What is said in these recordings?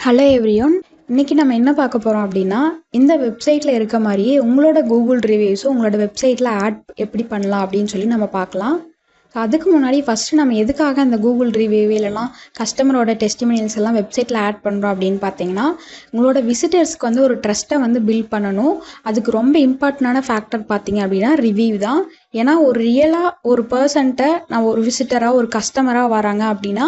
Hello everyone. இன்னைக்கு நம்ம என்ன பார்க்க போகிறோம் அப்படின்னா, இந்த வெப்சைட்டில் இருக்க மாதிரியே உங்களோட கூகுள் ரிவ்யூஸும் உங்களோட வெப்சைட்டில் ஆட் எப்படி பண்ணலாம் அப்படின்னு சொல்லி நம்ம பார்க்கலாம். அதுக்கு முன்னாடி ஃபஸ்ட்டு நம்ம எதுக்காக அந்த கூகுள் ரிவ்யூ இல்லைனா கஸ்டமரோட டெஸ்டிமோனியல்ஸ் எல்லாம் வெப்சைட்டில் ஆட் பண்ணுறோம் அப்படின்னு பார்த்தீங்கன்னா, உங்களோட விசிட்டர்ஸ்க்கு வந்து ஒரு ட்ரஸ்ட்டை வந்து பில்ட் பண்ணணும். அதுக்கு ரொம்ப இம்பார்ட்டண்டான ஃபேக்டர் பார்த்தீங்க அப்படின்னா ரிவ்யூ தான். ஏன்னா ஒரு ரியலாக ஒரு பர்சன்ட்ட நான் ஒரு விசிட்டராக ஒரு கஸ்டமராக வராங்க அப்படின்னா,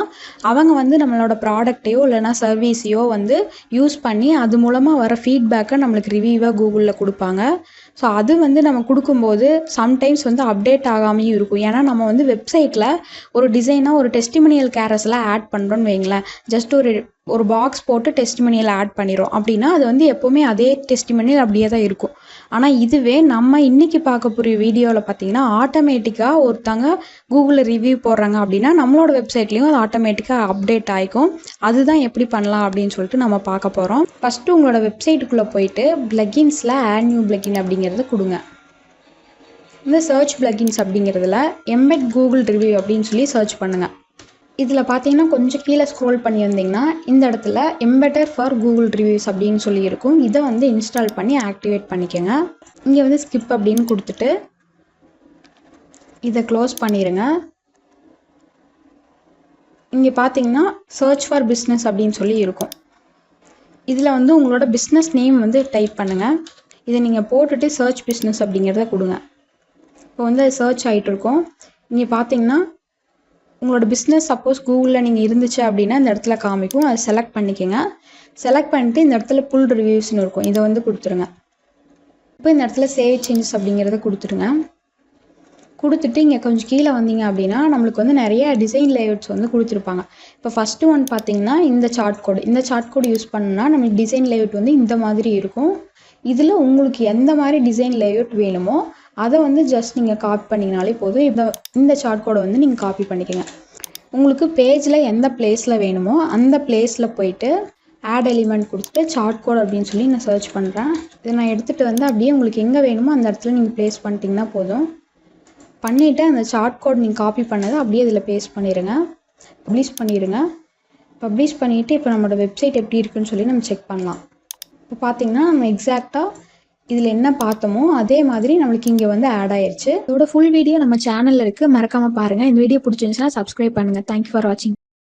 அவங்க வந்து நம்மளோட ப்ராடக்ட்டையோ இல்லைனா சர்வீஸையோ வந்து யூஸ் பண்ணி அது மூலமாக வர ஃபீட்பேக்கை நம்மளுக்கு ரிவ்யூவாக கூகுளில் கொடுப்பாங்க. ஸோ அது வந்து நம்ம கொடுக்கும்போது சம்டைம்ஸ் வந்து அப்டேட் ஆகாமையும் இருக்கும். ஏன்னா நம்ம வந்து வெப்சைட்டில் ஒரு டிசைனாக ஒரு டெஸ்டிமோனியல் கேரஸ்லாம் ஆட் பண்ணுறோன்னு வைங்களேன். ஜஸ்ட் ஒரு பாக்ஸ் போட்டு டெஸ்டிமோனியல் ஆட் பண்ணிடும் அப்படின்னா அது வந்து எப்போவுமே அதே டெஸ்டிமோனியல் அப்படியே தான் இருக்கும். ஆனால் இதுவே நம்ம இன்றைக்கி பார்க்க போகிற வீடியோவில் பார்த்தீங்கன்னா ஆட்டோமேட்டிக்காக ஒருத்தங்க கூகுளில் ரிவ்யூ போடுறாங்க அப்படின்னா நம்மளோட வெப்சைட்லேயும் அது ஆட்டோமேட்டிக்காக அப்டேட் ஆகிக்கும். அதுதான் எப்படி பண்ணலாம் அப்படின்னு சொல்லிட்டு நம்ம பார்க்க போகிறோம். ஃபஸ்ட்டு உங்களோட வெப்சைட்டுக்குள்ளே போயிட்டு பிளக்கின்ஸில் ஆட் நியூ பிளக்கின் அப்படிங்கிறத கொடுங்க. இந்த சர்ச் பிளக்கின்ஸ் அப்படிங்கிறதுல எம்பெட் கூகுள் ரிவ்யூ அப்படின்னு சொல்லி சர்ச் பண்ணுங்கள். இதில் பார்த்தீங்கன்னா கொஞ்சம் கீழே ஸ்க்ரோல் பண்ணி வந்தீங்கன்னா இந்த இடத்துல எம்பெட்டர் ஃபார் கூகுள் ரிவ்யூஸ் அப்படின்னு சொல்லி இருக்கும். இதை வந்து இன்ஸ்டால் பண்ணி ஆக்டிவேட் பண்ணிக்கோங்க. இங்கே வந்து ஸ்கிப் அப்படின்னு கொடுத்துட்டு இதை க்ளோஸ் பண்ணிடுங்க. இங்கே பார்த்தீங்கன்னா சர்ச் ஃபார் பிஸ்னஸ் அப்படின்னு சொல்லி இருக்கும். இதில் வந்து உங்களோட பிஸ்னஸ் நேம் வந்து டைப் பண்ணுங்கள். இதை நீங்கள் போட்டுட்டு சர்ச் பிஸ்னஸ் அப்படிங்கிறத கொடுங்க. இப்போ வந்து அது சர்ச் ஆகிட்டு இருக்கும். இங்கே பார்த்தீங்கன்னா உங்களோட பிஸ்னஸ் சப்போஸ் கூகுளில் நீங்கள் இருந்துச்சு அப்படின்னா இந்த இடத்துல காமிக்கும். அதை செலக்ட் பண்ணிக்கோங்க. செலக்ட் பண்ணிட்டு இந்த இடத்துல புல் ரிவ்யூஸ்னு இருக்கும். இதை வந்து கொடுத்துருங்க. இப்போ இந்த இடத்துல சேவ் சேஞ்சஸ் அப்படிங்கிறத கொடுத்துருங்க. கொடுத்துட்டு இங்கே கொஞ்சம் கீழே வந்தீங்க அப்படின்னா நம்மளுக்கு வந்து நிறைய டிசைன் லேஅவுட்ஸ் வந்து கொடுத்துருப்பாங்க. இப்போ ஃபஸ்ட்டு ஒன் பார்த்தீங்கன்னா இந்த சார்ட் கோடு யூஸ் பண்ணோன்னா நம்மளுக்கு டிசைன் லேஅவுட் வந்து இந்த மாதிரி இருக்கும். இதில் உங்களுக்கு எந்த மாதிரி டிசைன் லேஅவுட் வேணுமோ அதை வந்து ஜஸ்ட் நீங்கள் காப்பி பண்ணிங்கனாலே போதும். இந்த சார்ட் கோடை வந்து நீங்கள் காப்பி பண்ணிக்கோங்க. உங்களுக்கு பேஜில் எந்த பிளேஸில் வேணுமோ அந்த பிளேஸில் போயிட்டு ஆட் எலிமெண்ட் கொடுத்துட்டு சார்ட் கோட் அப்படின்னு சொல்லி நான் சர்ச் பண்ணுறேன். இதை நான் எடுத்துகிட்டு வந்து அப்படியே உங்களுக்கு எங்கே வேணுமோ அந்த இடத்துல நீங்கள் ப்ளேஸ் பண்ணிட்டீங்கன்னா போதும். பண்ணிவிட்டு அந்த சார்ட் கோட் நீங்கள் காப்பி பண்ணதை அப்படியே இதில் பேஸ்ட் பண்ணிடுங்க. பப்ளிஷ் பண்ணிடுங்க. பப்ளிஷ் பண்ணிவிட்டு இப்போ நம்மளோட வெப்சைட் எப்படி இருக்குன்னு சொல்லி நம்ம செக் பண்ணலாம். இப்போ பார்த்தீங்கன்னா நம்ம எக்ஸாக்டாக இதில் என்ன பார்த்தோமோ அதே மாதிரி நம்மளுக்கு இங்கே வந்து ஆட் ஆயிடுச்சு. இதோட ஃபுல் வீடியோ நம்ம சேனலில் இருக்குது, மறக்காமல் பாருங்கள். இந்த வீடியோ பிடிச்சிருந்துச்சுன்னா சப்ஸ்கிரைப் பண்ணுங்கள். தேங்க்யூ ஃபார் வாட்சிங்.